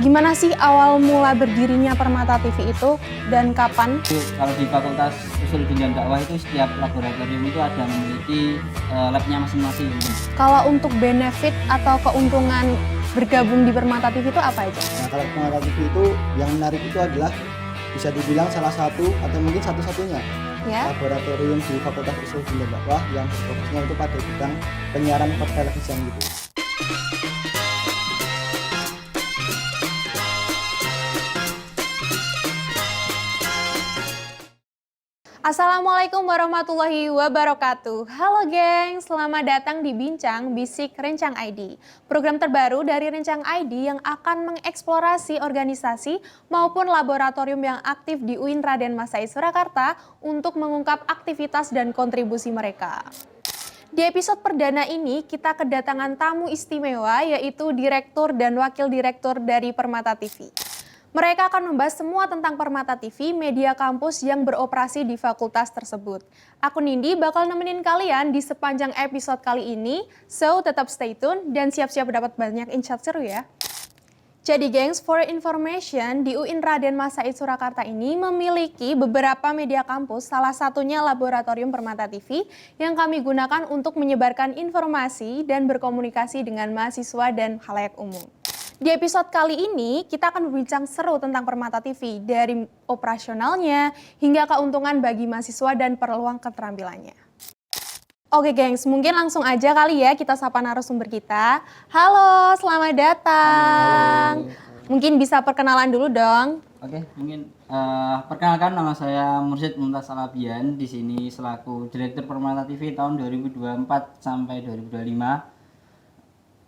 Gimana sih awal mula berdirinya Permata TV itu dan kapan? Kalau di Fakultas Usuluddin dan Dakwah itu setiap laboratorium itu ada memiliki labnya masing-masing. Kalau untuk benefit atau keuntungan bergabung di Permata TV itu apa aja? Nah, kalau Permata TV itu yang menarik itu adalah bisa dibilang salah satu atau mungkin satu-satunya Ya. laboratorium di Fakultas Usuluddin dan Dakwah yang fokusnya itu pada bidang penyiaran pertelevisian gitu. Assalamualaikum warahmatullahi wabarakatuh. Halo geng, selamat datang di Bincang Bisik Rencang ID. Program terbaru dari Rencang ID yang akan mengeksplorasi organisasi maupun laboratorium yang aktif di UIN Raden Mas Said Surakarta untuk mengungkap aktivitas dan kontribusi mereka. Di episode perdana ini kita kedatangan tamu istimewa yaitu Direktur dan Wakil Direktur dari Permata TV. Mereka akan membahas semua tentang Permata TV, media kampus yang beroperasi di fakultas tersebut. Aku Nindi bakal nemenin kalian di sepanjang episode kali ini, so tetap stay tune dan siap-siap dapat banyak insight seru ya. Jadi gengs, for information, di UIN Raden Mas Said Surakarta ini memiliki beberapa media kampus, salah satunya Laboratorium Permata TV yang kami gunakan untuk menyebarkan informasi dan berkomunikasi dengan mahasiswa dan khalayak umum. Di episode kali ini, kita akan berbincang seru tentang Permata TV, dari operasionalnya hingga keuntungan bagi mahasiswa dan peluang keterampilannya. Oke gengs, mungkin langsung aja kali ya kita sapa narasumber kita. Halo, selamat datang. Halo. Mungkin bisa perkenalan dulu dong. Oke, mungkin perkenalkan, nama saya Mursyid Mumtaz Alabian, di sini selaku Direktur Permata TV tahun 2024 sampai 2025.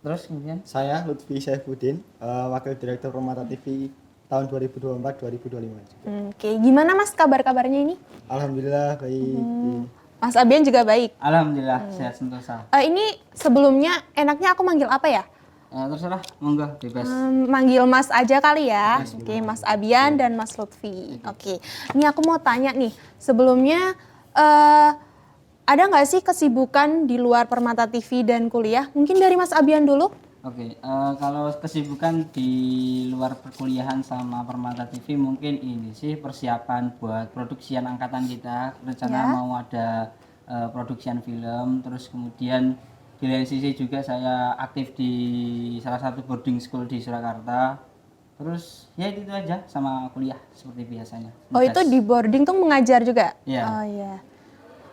Terus kemudian Saya Lutfi Saifuddin, Wakil Direktur Permata TV tahun 2024-2025 juga. Oke, gimana mas kabar-kabarnya ini? Alhamdulillah baik. Mas Abian juga baik. alhamdulillah sehat sentosa. Ini sebelumnya enaknya aku manggil apa ya? Terserah, monggo bebas. Manggil Mas aja kali ya. Oke, Mas Abian dan Mas Lutfi. Oke, ini aku mau tanya nih. Sebelumnya ada nggak sih kesibukan di luar Permata TV dan kuliah? Mungkin dari Mas Abian dulu. Oke, kalau kesibukan di luar perkuliahan sama Permata TV mungkin ini sih persiapan buat produksian angkatan kita. Rencana Ya. mau ada produksian film, terus kemudian di lain sisi juga saya aktif di salah satu boarding school di Surakarta. Terus ya itu aja, sama kuliah seperti biasanya. Oh, itu di boarding tuh mengajar juga? Iya. Oh iya.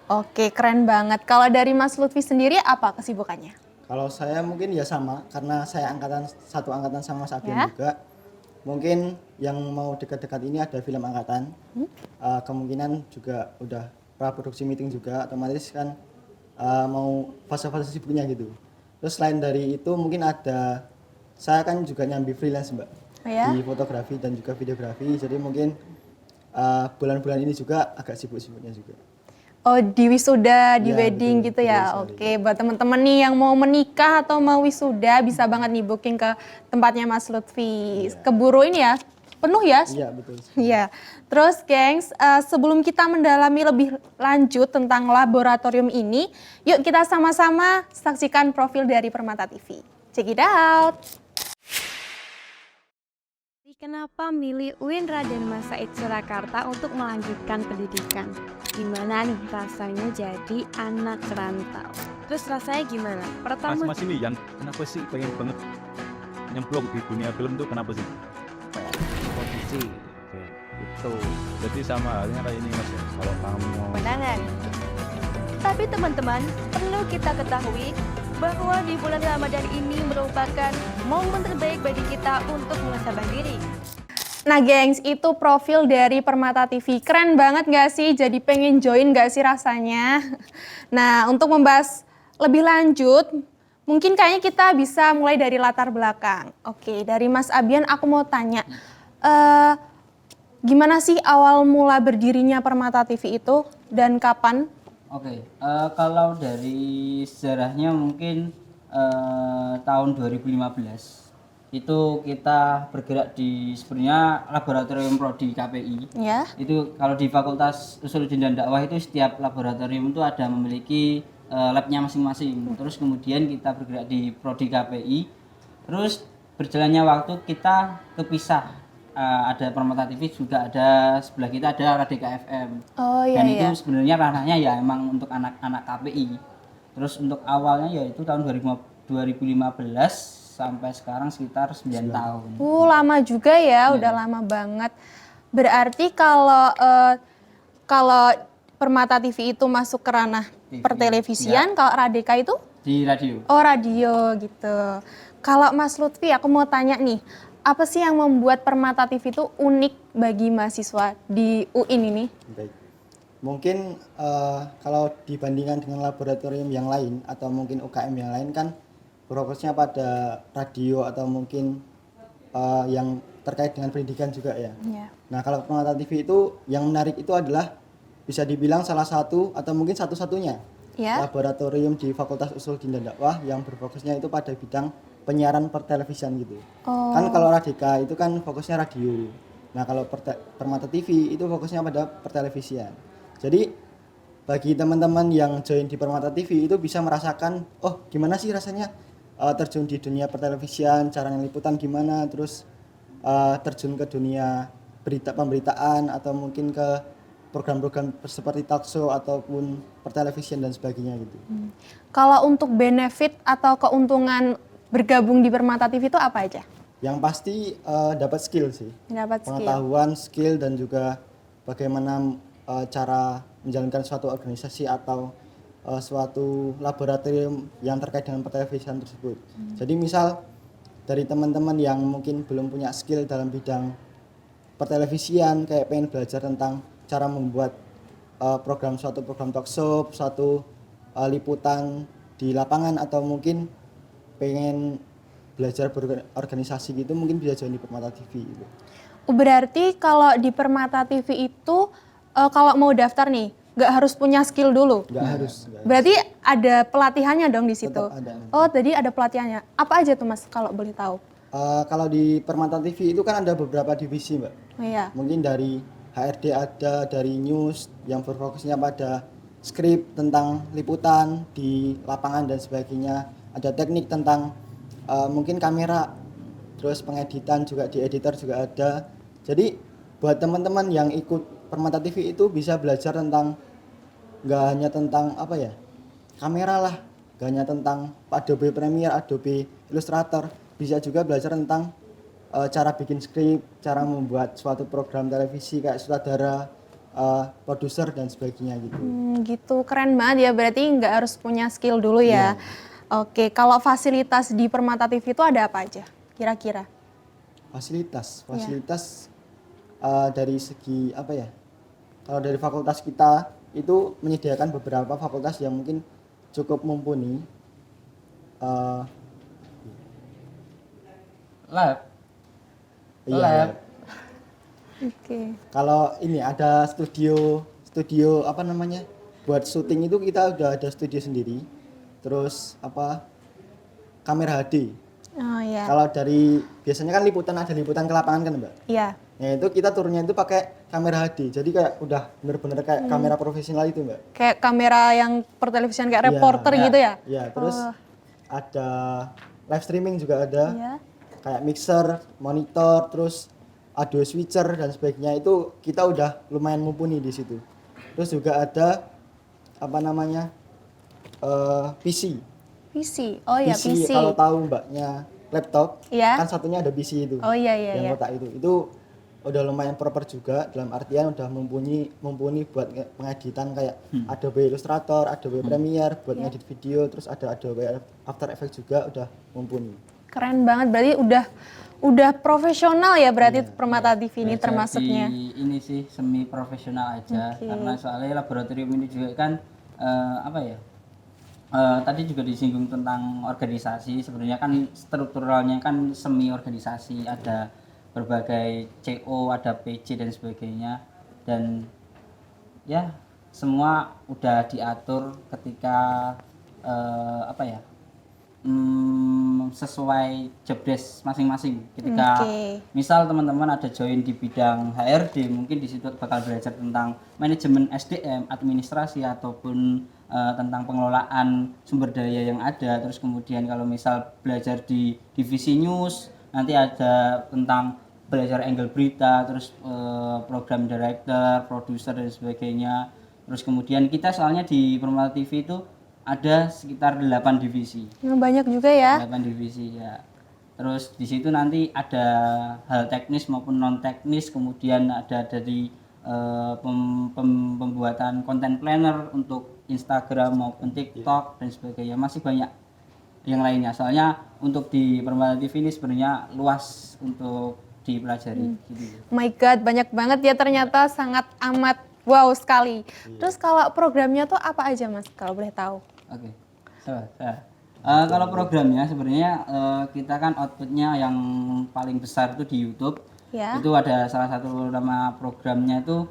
Oke, keren banget. Kalau dari Mas Lutfi sendiri apa kesibukannya? Kalau saya mungkin ya sama, karena saya satu angkatan sama Mas Abian Ya. juga. Mungkin yang mau dekat-dekat ini ada film angkatan. Kemungkinan juga udah praproduksi meeting juga, otomatis kan mau fase-fase sibuknya gitu. Terus selain dari itu mungkin saya kan juga nyambi freelance Mbak. Oh ya? Di fotografi dan juga videografi. Jadi mungkin bulan-bulan ini juga agak sibuk-sibuknya juga. Oh, di wisuda, di Iya, wedding betul, gitu ya. betul sekali. Oke, buat teman-teman nih yang mau menikah atau mau wisuda bisa banget nih booking ke tempatnya Mas Lutfi. Keburu ini ya, penuh ya? Iya, betul. Iya. Terus gengs, sebelum kita mendalami lebih lanjut tentang laboratorium ini, yuk kita sama-sama saksikan profil dari Permata TV. Check it out. Kenapa milih UIN Raden Mas Said Surakarta untuk melanjutkan pendidikan? Gimana nih rasanya jadi anak rantau? Terus rasanya gimana? Pertama Mas ini Yan, kenapa sih pengen banget nyemplung di dunia film tuh, kenapa sih? Posisi Oke, itu. Jadi sama halnya kayak ini Mas ya. Kalau kamu mau kemenangan. Tapi teman-teman, perlu kita ketahui bahwa di bulan Ramadan ini merupakan momen terbaik bagi kita untuk muhasabah diri. Nah gengs, itu profil dari Permata TV. Keren banget gak sih? Jadi pengen join gak sih rasanya? Nah, untuk membahas lebih lanjut, mungkin kayaknya kita bisa mulai dari latar belakang. Oke, dari Mas Abian aku mau tanya, gimana sih awal mula berdirinya Permata TV itu dan kapan? Oke, kalau dari sejarahnya mungkin tahun 2015 itu kita bergerak di sebenarnya laboratorium prodi KPI. Ya. Itu kalau di Fakultas Usuluddin dan Dakwah itu setiap laboratorium itu ada memiliki labnya masing-masing. Terus kemudian kita bergerak di prodi KPI. Terus berjalannya waktu kita kepisah. Ada Permata TV juga ada, sebelah kita ada Radika FM. Oh iya Dan iya. itu sebenarnya ranahnya ya emang untuk anak-anak KPI. Terus untuk awalnya yaitu tahun 2015 sampai sekarang sekitar 9 tahun. Lama juga ya, udah lama banget. Berarti kalau Permata TV itu masuk ke ranah TV, pertelevisian, kalau Radika itu Di radio. radio gitu. Kalau Mas Lutfi, aku mau tanya nih, apa sih yang membuat Permata TV itu unik bagi mahasiswa di UIN ini? Baik. Mungkin kalau dibandingkan dengan laboratorium yang lain atau mungkin UKM yang lain kan fokusnya pada radio atau mungkin yang terkait dengan pendidikan juga ya. Ya. Nah, kalau Permata TV itu yang menarik itu adalah bisa dibilang salah satu atau mungkin satu-satunya Ya. laboratorium di Fakultas Usuluddin dan Dakwah yang berfokusnya itu pada bidang penyiaran pertelevisian gitu. Oh. Kan kalau Radika itu kan fokusnya radio. Nah, kalau Permata TV itu fokusnya pada pertelevisian. Jadi bagi teman-teman yang join di Permata TV itu bisa merasakan, oh gimana sih rasanya terjun di dunia pertelevisian, cara liputan gimana, terus terjun ke dunia pemberitaan atau mungkin ke program-program seperti talk show ataupun pertelevisian dan sebagainya gitu. Kalau untuk benefit atau keuntungan bergabung di Permata TV itu apa aja? Yang pasti dapat skill sih, Dapat skill. pengetahuan, skill dan juga bagaimana cara menjalankan suatu organisasi atau suatu laboratorium yang terkait dengan pertelevisian tersebut. Jadi misal dari teman-teman yang mungkin belum punya skill dalam bidang pertelevisian, kayak pengen belajar tentang cara membuat suatu program talk show, suatu liputan di lapangan atau mungkin pengen belajar berorganisasi gitu, mungkin bisa join di Permata TV gitu. Berarti kalau di Permata TV itu kalau mau daftar nih, nggak harus punya skill dulu. Nggak harus. Berarti ada pelatihannya dong di situ. Tetap ada. Oh, jadi ada pelatihannya. Apa aja tuh Mas kalau boleh tahu? Kalau di Permata TV itu kan ada beberapa divisi, Mbak. Oh iya. Mungkin dari HRD ada, dari news yang berfokusnya pada skrip tentang liputan di lapangan dan sebagainya. Ada teknik tentang mungkin kamera, terus pengeditan juga, di editor juga ada. Jadi buat teman-teman yang ikut Permata TV itu bisa belajar tentang nggak hanya tentang apa ya, kamera lah, nggak hanya tentang Adobe Premiere, Adobe Illustrator, bisa juga belajar tentang cara bikin skrip, cara membuat suatu program televisi kayak sutradara, produser dan sebagainya gitu. Gitu, keren banget ya. Berarti nggak harus punya skill dulu ya. Oke, kalau fasilitas di Permata TV itu ada apa aja kira-kira? Fasilitas dari segi apa ya? Kalau dari fakultas kita itu menyediakan beberapa fakultas yang mungkin cukup mumpuni. Lab. Iya. Oke. Kalau ini ada studio apa namanya? Buat syuting itu kita udah ada studio sendiri. Terus apa? Kamera HD. Oh iya. Kalau dari biasanya kan liputan ada liputan ke lapangan kan, Mbak? Iya. Ya itu kita turunnya itu pakai kamera HD. Jadi kayak udah bener-bener kayak kamera profesional itu, Mbak. Kayak kamera yang pertelevisian kayak Iya, reporter gitu ya? Iya, terus ada live streaming juga ada. Iya. Kayak mixer, monitor, terus audio switcher dan sebagainya itu kita udah lumayan mumpuni di situ. Terus juga ada apa namanya? PC. PC. Oh iya, PC. Kalau tahu Mbaknya laptop, Iya. kan satunya ada PC itu. Oh iya iya yang iya. kotak itu. Itu udah lumayan proper juga, dalam artian udah mumpuni buat pengeditan kayak Adobe Illustrator, Adobe Premiere buat ngedit video, terus ada Adobe After Effects juga udah mumpuni. Keren banget, berarti udah profesional ya berarti Permata TV ini Belajar termasuknya. di ini sih semi profesional aja, Oke. karena soalnya laboratorium ini juga kan apa ya, tadi juga disinggung tentang organisasi. Sebenarnya kan strukturalnya kan semi organisasi, ada berbagai CO, ada PC dan sebagainya, dan ya semua udah diatur ketika apa ya, sesuai job desk masing-masing. Ketika Oke. misal teman-teman ada join di bidang HRD, mungkin di situ bakal belajar tentang manajemen SDM, administrasi ataupun tentang pengelolaan sumber daya yang ada. Terus kemudian kalau misal belajar di divisi news, nanti ada tentang belajar angle berita, terus program director, produser dan sebagainya. Terus kemudian kita soalnya di Permata TV itu ada sekitar 8 divisi. Banyak juga ya. 8 divisi ya. Terus di situ nanti ada hal teknis maupun non teknis, kemudian ada dari pembuatan konten planner untuk Instagram maupun TikTok dan sebagainya. Masih banyak yang lainnya. Soalnya untuk di Permata TV ini sebenarnya luas untuk dipelajari gitu. My God, banyak banget ya ternyata, sangat amat wow sekali. Terus kalau programnya tuh apa aja Mas, kalau boleh tahu? Oke. Kalau programnya sebenarnya kita kan outputnya yang paling besar itu di YouTube. Ya. Itu ada salah satu nama programnya itu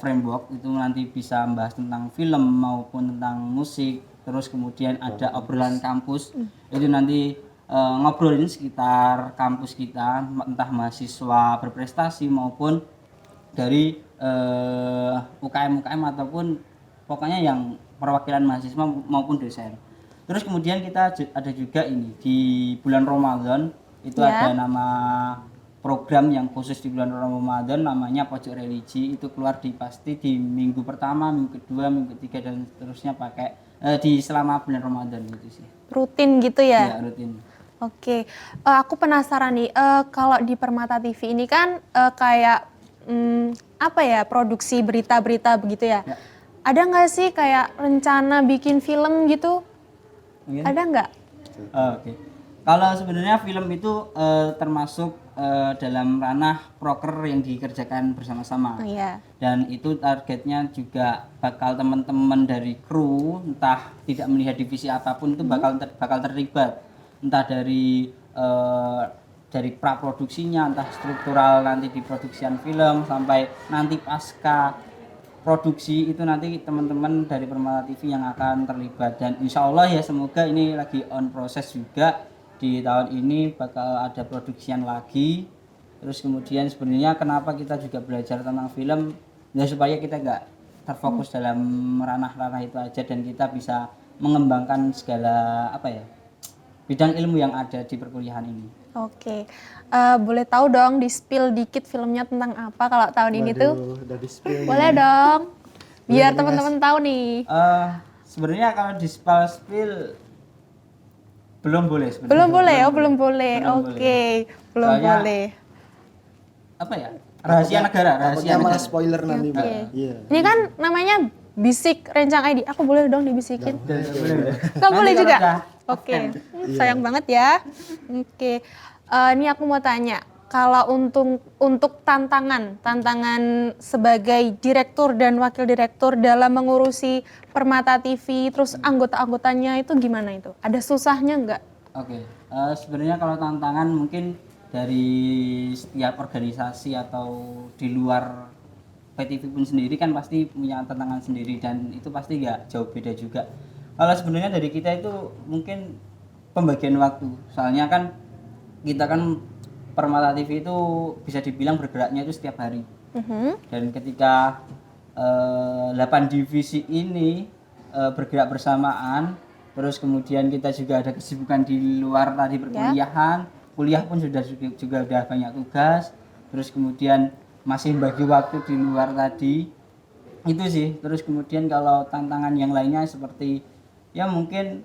Framework, itu nanti bisa membahas tentang film maupun tentang musik. Terus kemudian ada obrolan kampus, itu nanti ngobrolin sekitar kampus kita, entah mahasiswa berprestasi maupun dari UKM ataupun pokoknya yang perwakilan mahasiswa maupun dosen. Terus kemudian kita ada juga ini di bulan Ramadan itu ada nama program yang khusus di bulan Ramadan, namanya Pojok Religi. Itu keluar pasti di minggu pertama, minggu kedua, minggu ketiga dan seterusnya pakai di selama bulan Ramadan gitu sih. Rutin gitu ya? Iya, rutin. Oke, aku penasaran nih, kalau di Permata TV ini kan kayak apa ya, produksi berita-berita begitu ya? Ada nggak sih kayak rencana bikin film gitu? Mungkin? Ada nggak? Oke. Kalau sebenarnya film itu termasuk dalam ranah proker yang dikerjakan bersama-sama. Oh, iya. Dan itu targetnya juga bakal teman-teman dari kru, entah tidak melihat divisi apapun itu bakal terlibat. Entah dari praproduksinya, entah struktural nanti di produksian film sampai nanti pasca produksi itu nanti teman-teman dari Permata TV yang akan terlibat. Dan insya Allah ya semoga ini lagi on proses juga, di tahun ini bakal ada produksian lagi. Terus kemudian sebenarnya kenapa kita juga belajar tentang film ya supaya kita nggak terfokus dalam ranah-ranah itu aja dan kita bisa mengembangkan segala bidang ilmu yang ada di perkuliahan ini. Oke, boleh tahu dong di-spill dikit filmnya tentang apa kalau tahun ini tuh? Udah di-spill Boleh nih. dong, biar Boleh, teman-teman tahu nih. Sebenarnya kalau di spill belum boleh sebenarnya. Belum boleh, belum boleh. Belum Oke, belum Soalnya, boleh. Rahasia negara, Takutnya malah spoiler nanti, Mbak. Oke. Iya. Ini kan namanya Bisik Rencang ID. Aku boleh dong dibisikin? Boleh. Nggak boleh Nanti juga? kalau udah Oke, sayang banget ya. Oke, ini aku mau tanya, kalau untuk tantangan sebagai direktur dan wakil direktur dalam mengurusi Permata TV, terus anggota-anggotanya itu gimana itu? Ada susahnya nggak? Oke, sebenarnya kalau tantangan mungkin dari setiap organisasi atau di luar PTV pun sendiri kan pasti punya tantangan sendiri dan itu pasti nggak jauh beda juga. Kalau sebenarnya dari kita itu mungkin pembagian waktu, soalnya kan kita kan Permata TV itu bisa dibilang bergeraknya itu setiap hari. Dan ketika 8 divisi ini bergerak bersamaan, terus kemudian kita juga ada kesibukan di luar tadi perkuliahan, kuliah pun juga udah banyak tugas, terus kemudian masih bagi waktu di luar tadi, itu sih. Terus kemudian kalau tantangan yang lainnya seperti ya mungkin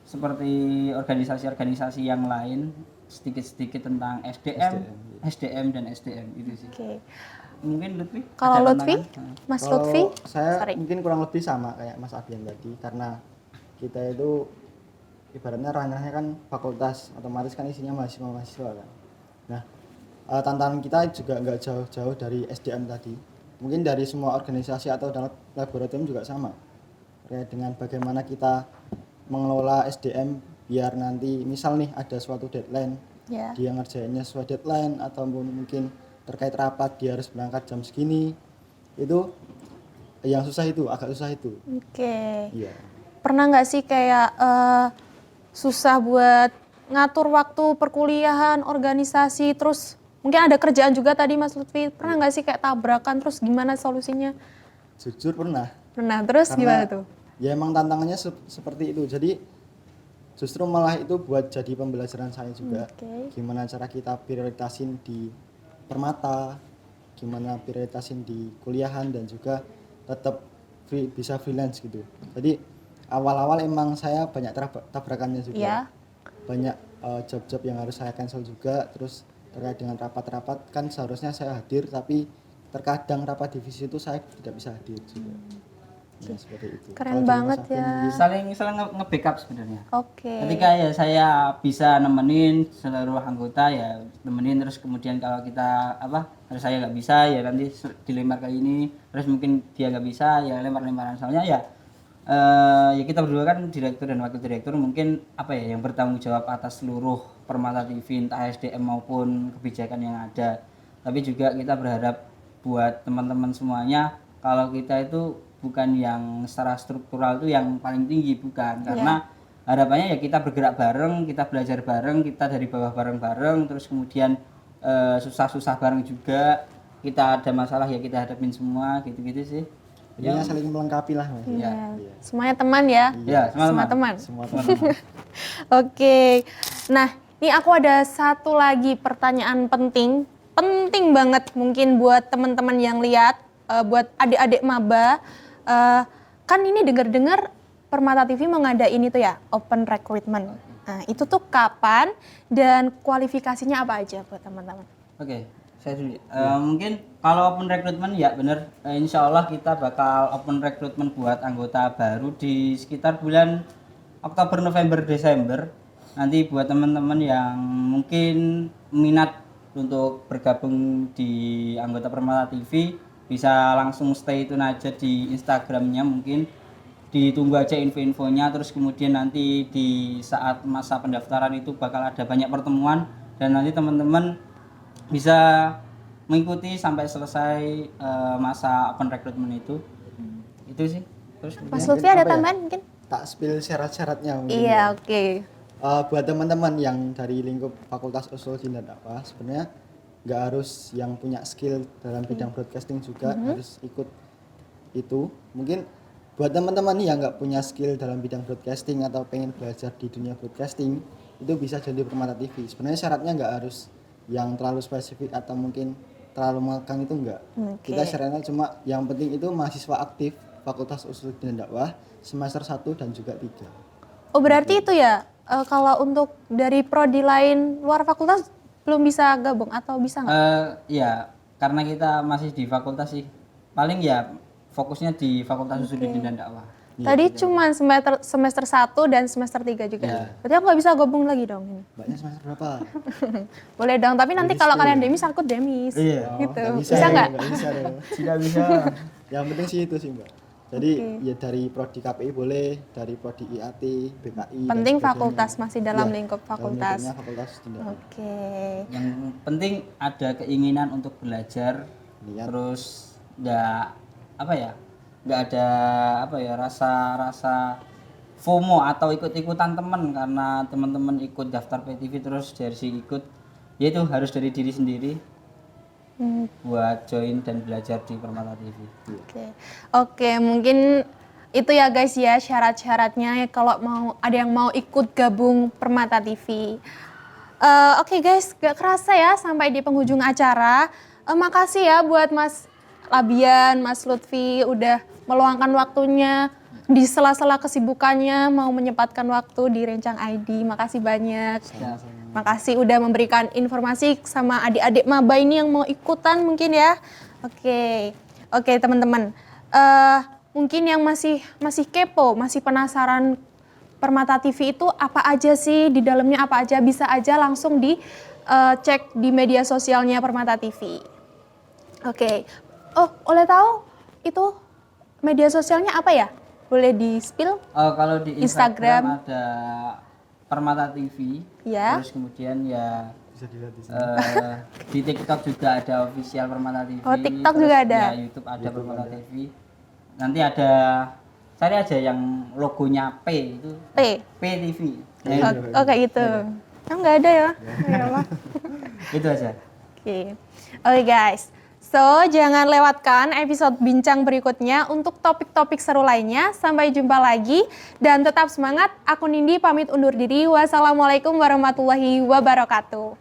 seperti organisasi-organisasi yang lain, sedikit-sedikit tentang SDM dan SDM itu sih. Oke. Mungkin Lutfi? Kalau ada Lutfi, tantangan? Mas Kalau Lutfi, saya sorry. mungkin kurang lebih sama kayak Mas Abian tadi, karena kita itu ibaratnya ranahnya kan fakultas, otomatis kan isinya mahasiswa kan. Nah, tantangan kita juga nggak jauh-jauh dari SDM tadi. Mungkin dari semua organisasi atau dalam laboratorium juga sama. Terkait dengan bagaimana kita mengelola SDM biar nanti misal nih ada suatu deadline, dia ngerjainnya sesuai deadline atau mungkin terkait rapat dia harus berangkat jam segini. Itu yang susah itu, agak susah itu. Oke. Iya. Pernah nggak sih kayak susah buat ngatur waktu perkuliahan, organisasi, terus mungkin ada kerjaan juga tadi Mas Lutfi. Pernah nggak sih kayak tabrakan, terus gimana solusinya? Jujur pernah. Pernah, terus Karena gimana tuh? ya emang tantangannya seperti itu. Jadi justru malah itu buat jadi pembelajaran saya juga. Oke. Gimana cara kita prioritasin di permata, gimana prioritasin di kuliahan dan juga tetap bisa freelance gitu. Jadi awal-awal emang saya banyak tabrakannya juga. Iya. Banyak job-job yang harus saya cancel juga. Terus terkait dengan rapat-rapat kan seharusnya saya hadir, tapi terkadang rapat divisi itu saya tidak bisa hadir juga. Ya, seperti itu. Keren Kalau di banget Mas Afin ya. mungkin saling nge-backup sebenarnya. Oke. Ketika ya saya bisa nemenin seluruh anggota ya nemenin, terus kemudian kalau kita terus saya nggak bisa ya nanti dilempar ke ini, terus mungkin dia nggak bisa ya lempar-lemparan. Soalnya ya ya kita berdua kan direktur dan wakil direktur, mungkin yang bertanggung jawab atas seluruh Permata TV, entah SDM maupun kebijakan yang ada. Tapi juga kita berharap buat teman-teman semuanya kalau kita itu bukan yang secara struktural itu yang paling tinggi, bukan, karena harapannya ya kita bergerak bareng, kita belajar bareng, kita dari bawah bareng-bareng, terus kemudian susah-susah bareng juga, kita ada masalah ya kita hadapin semua, gitu-gitu sih. intinya saling melengkapi lah Mas. Iya. Semuanya teman ya. Ya, Semua teman. Semua teman. Oke. Nah, ini aku ada satu lagi pertanyaan penting banget mungkin buat teman-teman yang lihat, buat adik-adik maba. Kan ini dengar-dengar Permata TV mengadain itu ya, open recruitment. Nah, itu tuh kapan dan kualifikasinya apa aja buat teman-teman? Oke, saya dulu. Mungkin kalau open recruitment ya benar, insya Allah kita bakal open recruitment buat anggota baru di sekitar bulan Oktober, November, Desember. Nanti buat teman-teman yang mungkin minat untuk bergabung di anggota Permata TV, bisa langsung stay tune aja di Instagramnya, mungkin ditunggu aja info-infonya. Terus kemudian nanti di saat masa pendaftaran itu bakal ada banyak pertemuan dan nanti teman-teman bisa mengikuti sampai selesai masa open recruitment itu sih. Terus Mas Mungkin Lutfi ada apa ya? tambahan mungkin? Tak spill syarat-syaratnya mungkin. Iya, oke. Buat teman-teman yang dari lingkup Fakultas Usul dan Dakwah, sebenarnya nggak harus yang punya skill dalam bidang broadcasting juga harus ikut itu. Mungkin buat teman-teman yang nggak punya skill dalam bidang broadcasting atau pengen belajar di dunia broadcasting, itu bisa jadi Permata TV. Sebenarnya syaratnya nggak harus yang terlalu spesifik atau mungkin terlalu mengekang, itu enggak. Kita syaratnya cuma yang penting itu mahasiswa aktif Fakultas Usul dan Dakwah semester 1 dan juga 3. Oh, berarti itu ya, kalau untuk dari prodi lain luar fakultas belum bisa gabung atau bisa nggak? Ya, karena kita masih di fakultas sih. Paling ya fokusnya di Fakultas Usuluddin dan Dakwah. Tadi cuma semester 1 dan semester 3 juga. Iya. Berarti aku nggak bisa gabung lagi dong ini. Mbaknya semester berapa? Boleh dong, tapi nanti kalau kalian demis aku demis. Iya. Gitu. Nggak Bisa ya, nggak? nggak bisa dong. Tidak bisa. Yang penting sih itu sih Mbak. Jadi ya dari prodi KPI boleh, dari prodi IAT, BKI. dan Penting sebagainya. fakultas, masih dalam Iya, lingkup dalam fakultas. lingkupnya fakultas tidak. Oke. Yang penting ada keinginan untuk belajar, Niat. terus nggak ada rasa FOMO atau ikut-ikutan teman, karena teman-teman ikut daftar PTV terus dari si ikut, ya itu harus dari diri sendiri buat join dan belajar di Permata TV. Oke, mungkin itu ya guys ya syarat-syaratnya kalau ada yang mau ikut gabung Permata TV. Oke guys, gak kerasa ya sampai di penghujung acara. Makasih ya buat Mas Labian, Mas Lutfi udah meluangkan waktunya di sela-sela kesibukannya mau menyempatkan waktu di Rencang ID. Makasih banyak. Makasih udah memberikan informasi sama adik-adik maba ini yang mau ikutan mungkin ya. Oke teman-teman. Mungkin yang masih kepo, masih penasaran Permata TV itu apa aja sih, di dalamnya apa aja, bisa aja langsung cek di media sosialnya Permata TV. Oke. Oh, boleh tahu itu media sosialnya apa ya? Boleh di-spill? Kalau di Instagram ada Permata TV, Ya. terus kemudian ya Bisa dilihat di sini. di TikTok juga ada official Permata TV. Oh, TikTok terus juga ada. Ya, YouTube ada Permata TV. Nanti ada cari aja yang logonya P itu. P. TV. Oh, kayak gitu. Oh, nggak ada ya? Nggak apa. Itu aja. Oke guys, So, jangan lewatkan episode bincang berikutnya untuk topik-topik seru lainnya. Sampai jumpa lagi dan tetap semangat. Aku Nindi pamit undur diri. Wassalamualaikum warahmatullahi wabarakatuh.